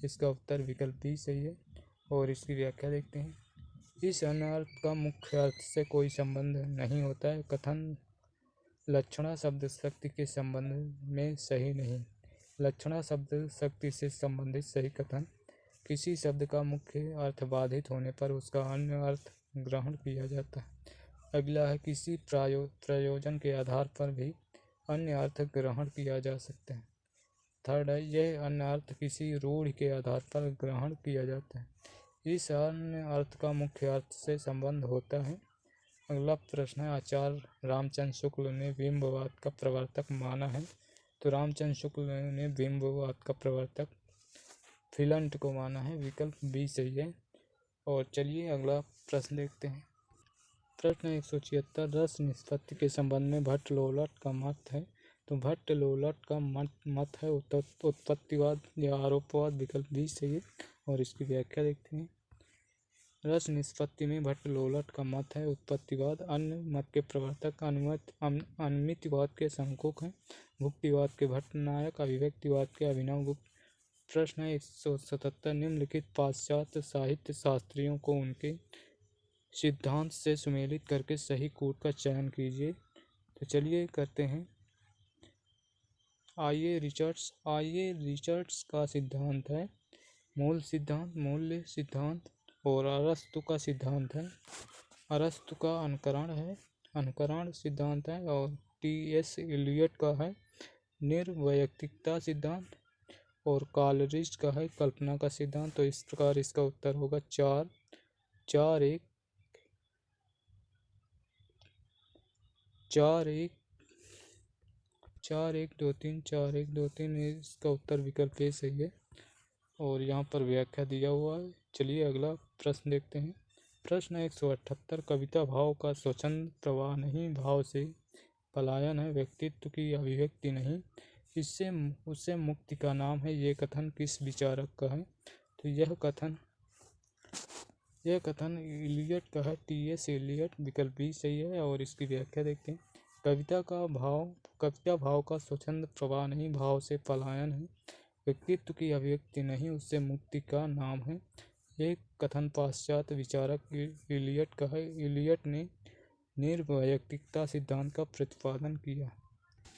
इसका उत्तर विकल्प बी सही है। और इसकी व्याख्या देखते हैं। इस अन्य अर्थ का मुख्य अर्थ से कोई संबंध नहीं होता है कथन लक्षणा शब्द शक्ति के संबंध में सही नहीं। लक्षणा शब्द शक्ति से संबंधित सही कथन किसी शब्द का मुख्य अर्थ बाधित होने पर उसका अन्य अर्थ ग्रहण किया जाता है। अगला है किसी प्रयोजन के आधार पर भी अन्य अर्थ ग्रहण किया जा सकता है। थर्ड है यह अन्य अर्थ किसी रूढ़ के आधार पर ग्रहण किया जाता है। इस अन्य अर्थ का मुख्य अर्थ से संबंध होता है। अगला प्रश्न है आचार्य रामचंद्र शुक्ल ने बिंबवाद का प्रवर्तक माना है। तो रामचंद्र शुक्ल ने बिंबवाद का प्रवर्तक फिलंट को माना है। विकल्प बी सही है। और चलिए अगला प्रश्न देखते हैं। प्रश्न 176, रस निष्पत्ति के संबंध में भट्ट-लोलट का मत है। तो भट्ट-लोलट का मत है उत्पत्तिवाद या आरोपवाद। विकल्प बी सही है। और इसकी व्याख्या देखते हैं। रस निष्पत्ति में भट्ट-लोलट का मत है उत्पत्तिवाद। अन्य मत के प्रवर्तक अनमितिवाद के शंकुक हैं। भुक्तिवाद के भट्टनायक, अभिव्यक्तिवाद के अभिनवगुप्त। प्रश्न 177, निम्नलिखित पाश्चात्य साहित्य शास्त्रियों को उनके सिद्धांत से सुमेलित करके सही कूट का चयन कीजिए। तो चलिए करते हैं। आइए रिचर्ड्स का सिद्धांत है मूल सिद्धांत, मूल्य सिद्धांत। और अरस्तु का सिद्धांत है, अरस्तु का अनुकरण सिद्धांत है। और टी.एस. एलियट का है निर्वैयक्तिकता सिद्धांत। और कॉलरिज का है कल्पना का सिद्धांत। तो इस प्रकार इसका उत्तर होगा 4 1 2 3 4 1 2 3। इसका उत्तर विकल्प ए सही है। और यहाँ पर व्याख्या दिया हुआ है। चलिए अगला प्रश्न देखते हैं। प्रश्न 178, कविता भाव का स्वच्छंद प्रवाह नहीं, भाव से पलायन है, व्यक्तित्व की अभिव्यक्ति नहीं, इससे उससे मुक्ति का नाम है, ये कथन किस विचारक का है? तो यह कथन इलियट का है, टी.एस. एलियट। विकल्प बी सही है। और इसकी व्याख्या देखते हैं। कविता भाव का स्वच्छंद प्रवाह नहीं, भाव से पलायन है, व्यक्तित्व की अभिव्यक्ति नहीं, उससे मुक्ति का नाम है। ये कथन पाश्चात्य विचारक इलियट का है। इलियट ने निर्वैयक्तिकता सिद्धांत का प्रतिपादन किया।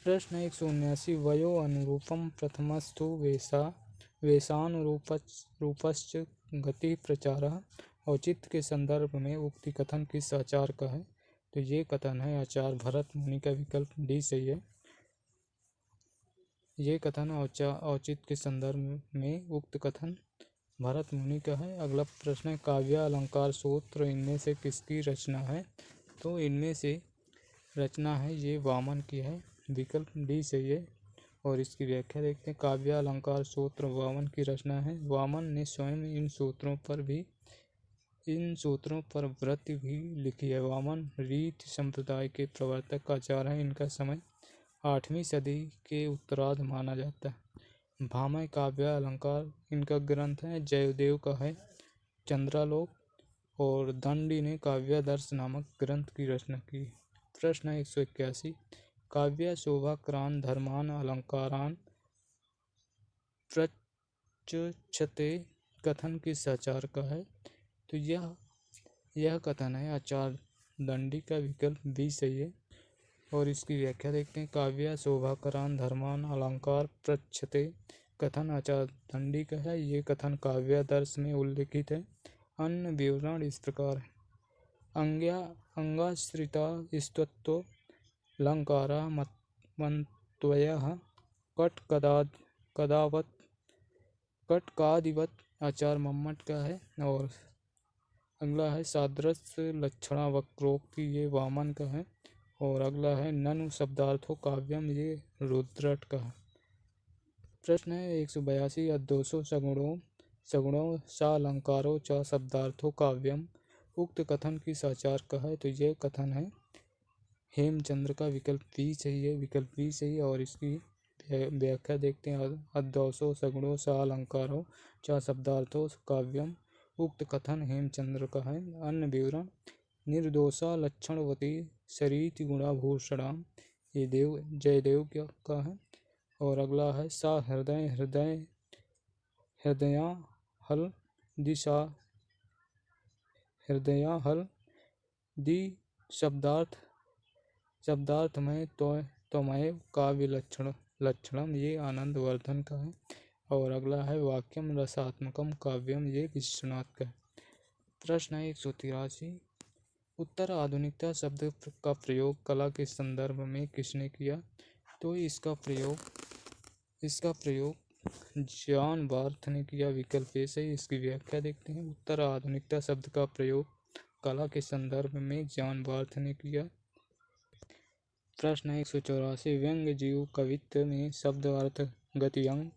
प्रश्न 179, वयो अनुरूपम प्रथमस्तु वेशानुरूपश्च गति प्रचारः औचित्य के संदर्भ में उक्ति कथन किस आचार्य का है? तो ये कथन है आचार्य भरत मुनि का। विकल्प डी सही है। ये कथन औचित्य के संदर्भ में उक्त कथन भरत मुनि का है। अगला प्रश्न है काव्य अलंकार सूत्र इनमें से किसकी रचना है? तो इनमें से रचना है ये वामन की है। विकल्प डी सही है। और इसकी व्याख्या देखते हैं। काव्य अलंकार सूत्र वामन की रचना है। वामन ने स्वयं इन सूत्रों पर व्रत भी लिखी है। वामन रीति संप्रदाय के प्रवर्तक आचार्य हैं। इनका समय 8वीं सदी के उत्तरार्ध माना जाता है। भामह काव्य अलंकार इनका ग्रंथ है। जयदेव का है चंद्रालोक। और दंडी ने काव्यादर्श नामक ग्रंथ की रचना की। प्रश्न 181, काव्य शोभाक्रान धर्मान अलंकारान प्रचक्षते कथन किस आचार्य का है? तो यह कथन है आचार्य दंडी का। विकल्प बी सही है। और इसकी व्याख्या देखते हैं। काव्य शोभाक्रान धर्मान अलंकार प्रचक्षते कथन आचार्य दंडी का है। ये कथन काव्यादर्श में उल्लिखित है। अन्य विवरण इस प्रकार है। अंग्या अंगाश्रिता स्तुत्व लंकारा मंत्वयः कदावत कटकादिवत आचार मम्मट का है। और अगला है सादृश्य लक्षणा वक्रोक्ति, ये वामन का है। और अगला है ननु शब्दार्थो काव्यम, ये रुद्रट का है। प्रश्न है 182 अद्दोषो सगुणों सालंकारो च शब्दार्थो काव्यम, उक्त कथन किस आचार का है? तो ये कथन है हेमचंद्र का। विकल्प बी चाहिए, विकल्प बी सही। और इसकी व्याख्या देखते हैं। अद्दोषो सगुणों सालंकारो च शब्दार्थो काव्यम, उक्त कथन हेमचंद्र का है। अन्य विवरण निर्दोषा लक्षणवती शरीति गुणाभूषणाम, ये जयदेव का है। और अगला है सा हृदया हल दिशा हृदया हल दि शब्दार्थ में तोमय काव्य लक्षणम, ये आनंद वर्धन का है। और अगला है वाक्यम रसात्मकम काव्यम, ये विश्वनाथ का है। प्रश्न है 183 उत्तर आधुनिकता शब्द का प्रयोग कला के संदर्भ में किसने किया? तो इसका प्रयोग जॉन बार्थ ने किया। विकल्प ए से इसकी व्याख्या देखते हैं। उत्तर आधुनिकता शब्द का प्रयोग कला के संदर्भ में जॉन बार्थ ने किया। प्रश्न 184 व्यंग्य जीव कवित्व में शब्द अर्थ गतिअंग,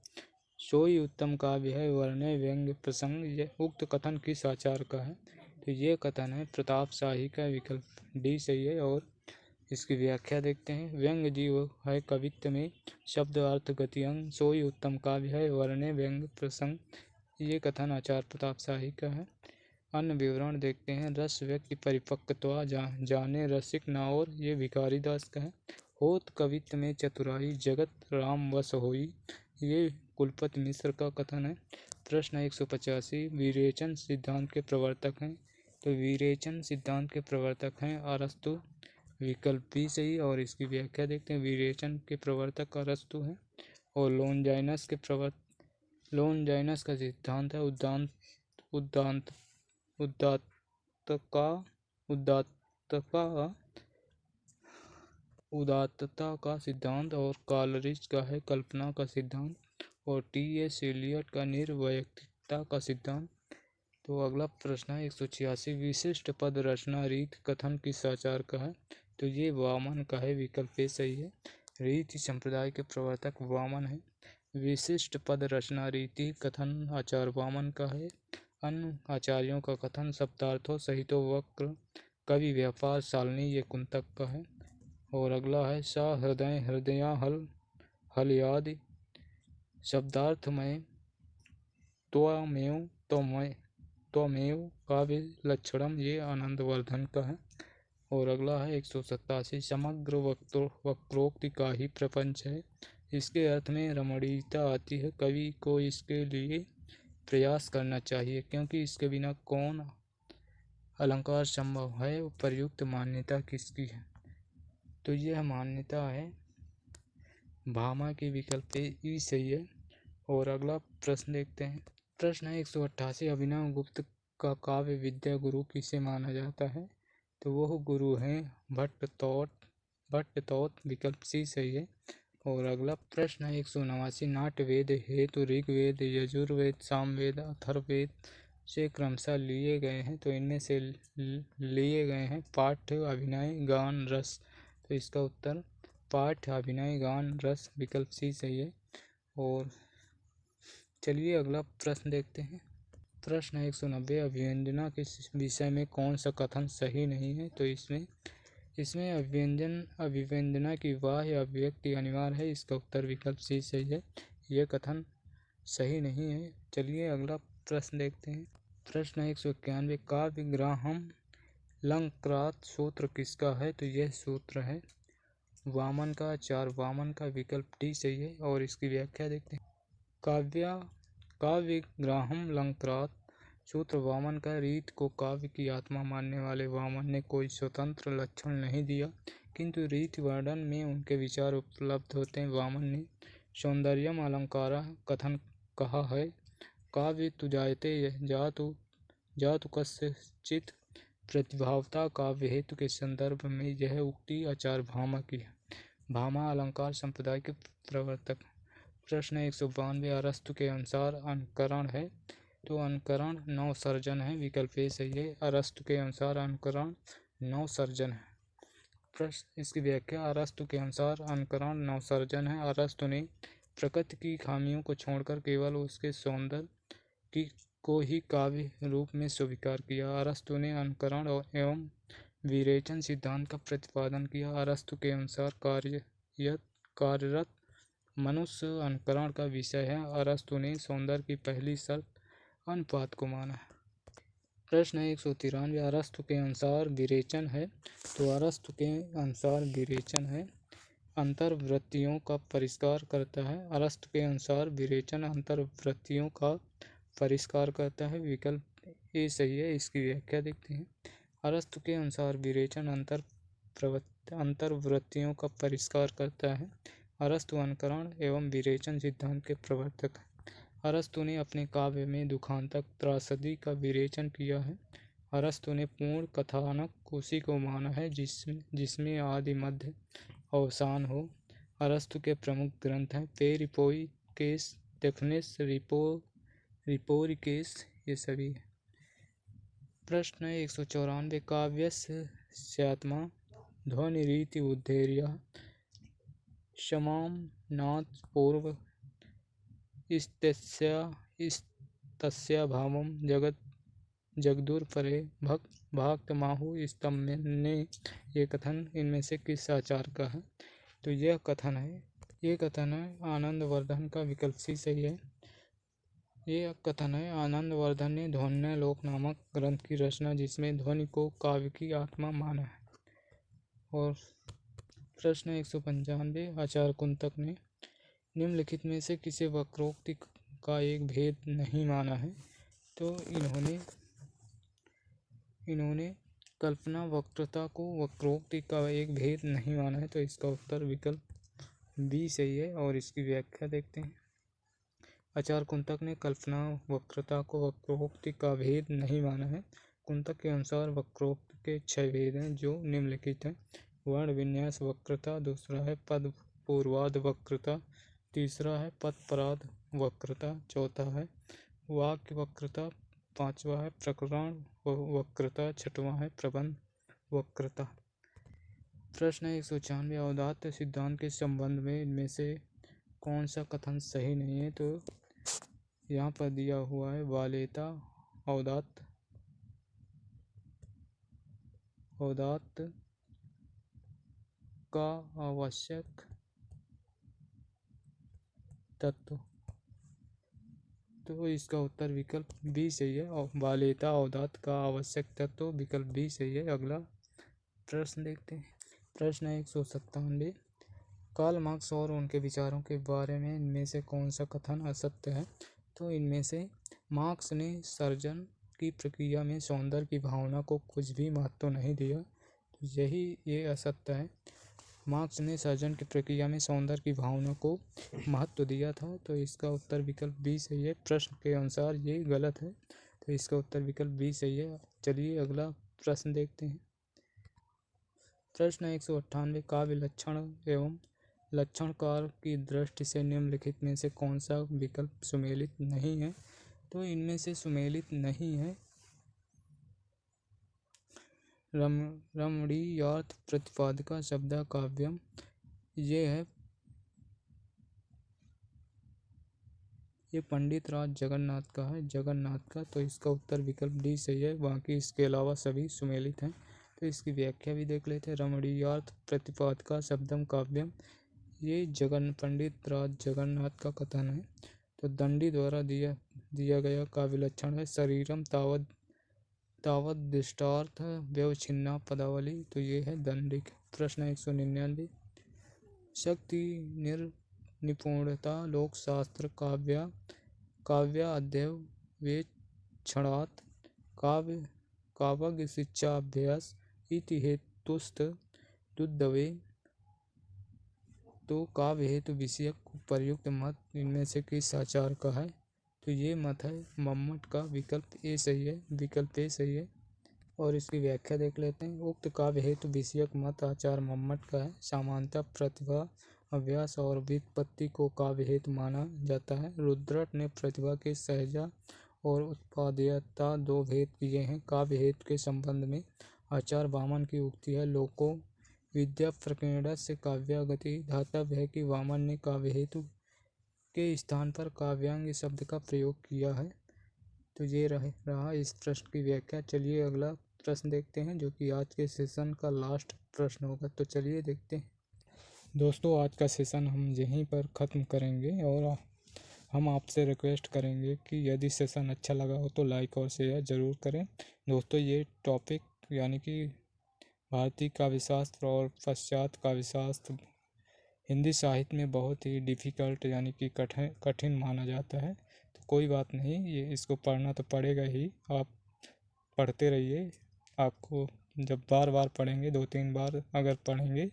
सोई उत्तम काव्य है वर्ण्य व्यंग्य प्रसंग, ये उक्त कथन किस आचार का है? तो ये कथन है प्रताप शाही का। विकल्प डी सही है। और इसकी व्याख्या देखते हैं। व्यंग्य जीव है कवित्व में शब्द अर्थ गतिअंग, सोई उत्तम काव्य है वर्ण्य व्यंग्य प्रसंग, ये कथन आचार्य प्रताप शाही का है। अन्य विवरण देखते हैं। रस व्यक्ति परिपक्वता जाने रसिक नाओर, ये भिखारी दास का है। होत कवित्व में चतुराई जगत राम वश होई, ये कुलपति मिश्र का कथन है। प्रश्न 185 विरेचन सिद्धांत के प्रवर्तक हैं? तो विरेचन सिद्धांत के प्रवर्तक हैं अरस्तु। विकल्प भी सही। और इसकी व्याख्या देखते हैं। विरेचन के प्रवर्तक अरस्तु हैं। और लोनजाइनस का सिद्धांत है उदात्तता का सिद्धांत। और कॉलरिज का है कल्पना का सिद्धांत। और टी.एस. एलियट का निर्वैयक्तिकता का सिद्धांत। तो अगला प्रश्न है 186 विशिष्ट पद रचना रीत कथन किस आचार का है? तो ये वामन का है। विकल्प ए सही है। रीति संप्रदाय के प्रवर्तक वामन है। विशिष्ट पद रचना रीति कथन आचार वामन का है। अन्य आचार्यों का कथन शब्दार्थों सहितो वक्र कवि व्यापार सालनी, ये कुंतक का है। और अगला है सा हृदया हल याद शब्दार्थ में त्वमेव काव्य लक्षणम, ये आनंद वर्धन का है। और अगला है 187 समग्र वक्रोक्ति का ही प्रपंच है, इसके अर्थ में रमणीयता आती है, कवि को इसके लिए प्रयास करना चाहिए क्योंकि इसके बिना कौन अलंकार संभव है। प्रयुक्त मान्यता किसकी है? तो यह मान्यता है भामा की। विकल्प ई सही है। और अगला प्रश्न देखते हैं। प्रश्न है 188 अभिनव गुप्त का काव्य विद्या गुरु किसे माना जाता है? तो वह गुरु हैं भट्टतोत। विकल्प सी सही है। और अगला प्रश्न है 189 नाट्य वेद हेतु ऋग्वेद यजुर्वेद सामवेद अथर्ववेद से क्रमशः लिए गए हैं। तो इनमें से लिए गए हैं पाठ्य अभिनय गान रस। तो इसका उत्तर पाठ्य अभिनय गान रस, विकल्प सी सही है। और चलिए अगला प्रश्न देखते हैं। प्रश्न 190 अभिव्यंजना के विषय में कौन सा कथन सही नहीं है? तो इसमें अभिव्यंजना की बाह्य अभिव्यक्ति अनिवार्य है, इसका उत्तर विकल्प सी सही है। यह कथन सही नहीं है। चलिए अगला प्रश्न देखते हैं। प्रश्न 191 काव्यग्राहम लंक्रात सूत्र किसका है? तो यह सूत्र है वामन का, आचार्य वामन का। विकल्प डी सही है। और इसकी व्याख्या देखते हैं। काव्यग्राहम लंक्रात सूत्र वामन का। रीत को काव्य की आत्मा मानने वाले वामन ने कोई स्वतंत्र लक्षण नहीं दिया, किंतु रीति वर्णन में उनके विचार उपलब्ध होते हैं। वामन ने सौंदर्यम अलंकार कथन कहा है। काव्य तु जायते जातु कस्यचित् प्रतिभावता काव्य हेतु के संदर्भ में यह उक्ति आचार्य भामा की है। भामा अलंकार संप्रदाय के प्रवर्तक। प्रश्न 192 अरस्तु के अनुसार अनुकरण है, तो अनुकरण नवसर्जन है, विकल्प ए सही है। अरस्तु के अनुसार अनुकरण नवसर्जन है। प्रश्न इसकी व्याख्या अरस्तु के अनुसार अनुकरण नवसर्जन है। अरस्तु ने प्रकृति की खामियों को छोड़कर केवल उसके सौंदर्य की को ही काव्य रूप में स्वीकार किया। अरस्तु ने अनुकरण एवं विरेचन सिद्धांत का प्रतिपादन किया। अरस्तु के अनुसार कार्यरत मनुष्य अनुकरण का विषय है। अरस्तु ने सौंदर्य की पहली शर्त अनुपात को माना है। प्रश्न 193 अरस्तु के अनुसार विरेचन है, तो अरस्तु के अनुसार विरेचन है अंतर्वृत्तियों का परिष्कार करता है। अरस्तु के अनुसार विरेचन अंतर्वृत्तियों का परिष्कार करता है, विकल्प ए सही है। इसकी व्याख्या देखते हैं। अरस्तु के अनुसार विरेचन अंतर्वृत्तियों का परिष्कार करता है। अरस्तु अनुकरण एवं विरेचन सिद्धांत के प्रवर्तक हैं। अरस्तु ने अपने काव्य में दुखांतक त्रासदी का विरेचन किया है। अरस्तु ने पूर्ण कथानक उसी को माना है जिसमें आदि मध्य अवसान हो। अरस्तु के प्रमुख ग्रंथ हैं पेरिपोइकेस, डेफिनिस, रिपोरिकेस, ये सभी है। प्रश्न 194 काव्यस्य स्यात्मा ध्वनिरीति उद्धेर्यः क्षमां नाथ पूर्व इस्तस्या भावं जगदुर्परे भक्त माहु स्तम्भने। ये कथन इनमें से किस आचार्य का है? तो यह कथन है आनंदवर्धन का, विकल्प सी सही है। ये कथन है आनंदवर्धन ने ध्वन्यालोक नामक ग्रंथ की रचना जिसमें ध्वनि को काव्य की आत्मा माना है। और प्रश्न 195 आचार्य कुंतक ने निम्नलिखित में से किसे वक्रोक्ति का एक भेद नहीं माना है? तो इन्होंने कल्पना वक्तृता को वक्रोक्ति का एक भेद नहीं माना है, तो इसका उत्तर विकल्प बी सही है। और इसकी व्याख्या देखते हैं। आचार्य कुंतक ने कल्पना वक्तृता को वक्रोक्ति का भेद नहीं माना है। कुंतक के अनुसार वक्रोक्ति के 6 भेद हैं जो निम्नलिखित हैं। वर्ण विन्यास वक्रता, दूसरा है पद पूर्वाध वक्रता, तीसरा है पद पराध वक्रता, चौथा है वाक्य वक्रता, पांचवा है प्रकरण वक्रता, छठवां है प्रबंध वक्रता। प्रश्न 196 औदात्य सिद्धांत के संबंध में इनमें से कौन सा कथन सही नहीं है? तो यहाँ पर दिया हुआ है बालेता औदात्य का आवश्यक तत्व, तो इसका उत्तर विकल्प बी सही है। और बालेता औदात्य का आवश्यक तत्व, विकल्प बी सही है। अगला प्रश्न देखते हैं। प्रश्न 197 कार्ल मार्क्स और उनके विचारों के बारे में इनमें से कौन सा कथन असत्य है? तो इनमें से मार्क्स ने सर्जन की प्रक्रिया में सौंदर्य की भावना को कुछ भी महत्व नहीं दिया, तो ये असत्य है। मार्क्स ने सर्जन की प्रक्रिया में सौंदर्य की भावना को महत्व दिया था, तो इसका उत्तर विकल्प बी सही है। प्रश्न के अनुसार ये गलत है, तो इसका उत्तर विकल्प बी सही है। चलिए अगला प्रश्न देखते हैं। प्रश्न 198 काव्य लक्षण एवं लक्षणकार की दृष्टि से निम्नलिखित में से कौन सा विकल्प सुमेलित नहीं है? तो इनमें से सुमेलित नहीं है रमणीयार्थ प्रतिपादिका शब्द काव्यम, ये पंडित राज जगन्नाथ का है, तो इसका उत्तर विकल्प डी सही है। बाकी इसके अलावा सभी सुमेलित हैं, तो इसकी व्याख्या भी देख लेते हैं। रमणीयार्थ प्रतिपादिका शब्दम काव्यम, ये पंडित राज जगन्नाथ का कथन है। तो दंडी द्वारा दिया गया काव्य लक्षण है शरीरम तावत दृष्टार्थ व्यवच्छिन्ना पदावली, तो ये है दंडिक। प्रश्न 199 शक्ति निपुणता लोक शास्त्र काव्य अध्यय वेक्षणात् काव्य शिक्षा अभ्यास इति हेतुस्त दुद्दवे, तो काव्य हेतु विषयक प्रयुक्त मत इनमें से किस आचार्य का है? तो ये मत है मम्मट का, विकल्प ए सही है। और इसकी व्याख्या देख लेते हैं। उक्त काव्य हेतु विषयक मत आचार्य मम्मट का है। सामान्यतः प्रतिभा, अभ्यास और व्युत्पत्ति को काव्य हेतु माना जाता है। रुद्रट ने प्रतिभा के सहजा और उत्पादयता दो भेद किए हैं। काव्य हेतु के संबंध में आचार्य वामन की उक्ति है, लोको विद्या प्रकीर्णस्य से काव्यागति। धातव्य है कि वामन ने काव्य हेतु के स्थान पर काव्यांग शब्द का प्रयोग किया है। तो ये रहा इस प्रश्न की व्याख्या। चलिए अगला प्रश्न देखते हैं, जो कि आज के सेशन का लास्ट प्रश्न होगा। तो चलिए देखते हैं। दोस्तों, आज का सेशन हम यहीं पर ख़त्म करेंगे और हम आपसे रिक्वेस्ट करेंगे कि यदि सेशन अच्छा लगा हो तो लाइक और शेयर ज़रूर करें। दोस्तों, ये टॉपिक यानी कि भारतीय काव्यशास्त्र और पश्चात काव्यशास्त्र हिंदी साहित्य में बहुत ही डिफ़िकल्ट यानी कि कठिन माना जाता है। तो कोई बात नहीं, ये इसको पढ़ना तो पड़ेगा ही। आप पढ़ते रहिए। आपको जब बार बार पढ़ेंगे, 2-3 बार अगर पढ़ेंगे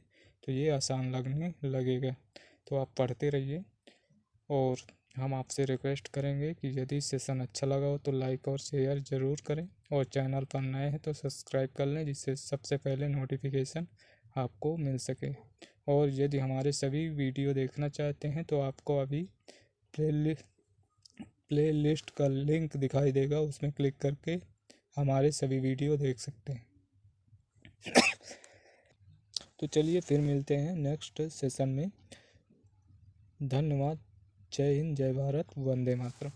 तो ये आसान लगने लगेगा। तो आप पढ़ते रहिए और हम आपसे रिक्वेस्ट करेंगे कि यदि सेशन अच्छा लगा हो तो लाइक और शेयर ज़रूर करें और चैनल पर नए हैं तो सब्सक्राइब कर लें, जिससे सबसे पहले नोटिफिकेशन आपको मिल सके। और यदि हमारे सभी वीडियो देखना चाहते हैं तो आपको अभी प्लेलिस्ट का लिंक दिखाई देगा, उसमें क्लिक करके हमारे सभी वीडियो देख सकते हैं। तो चलिए फिर मिलते हैं नेक्स्ट सेशन में। धन्यवाद। जय हिंद, जय भारत, वंदे मातरम।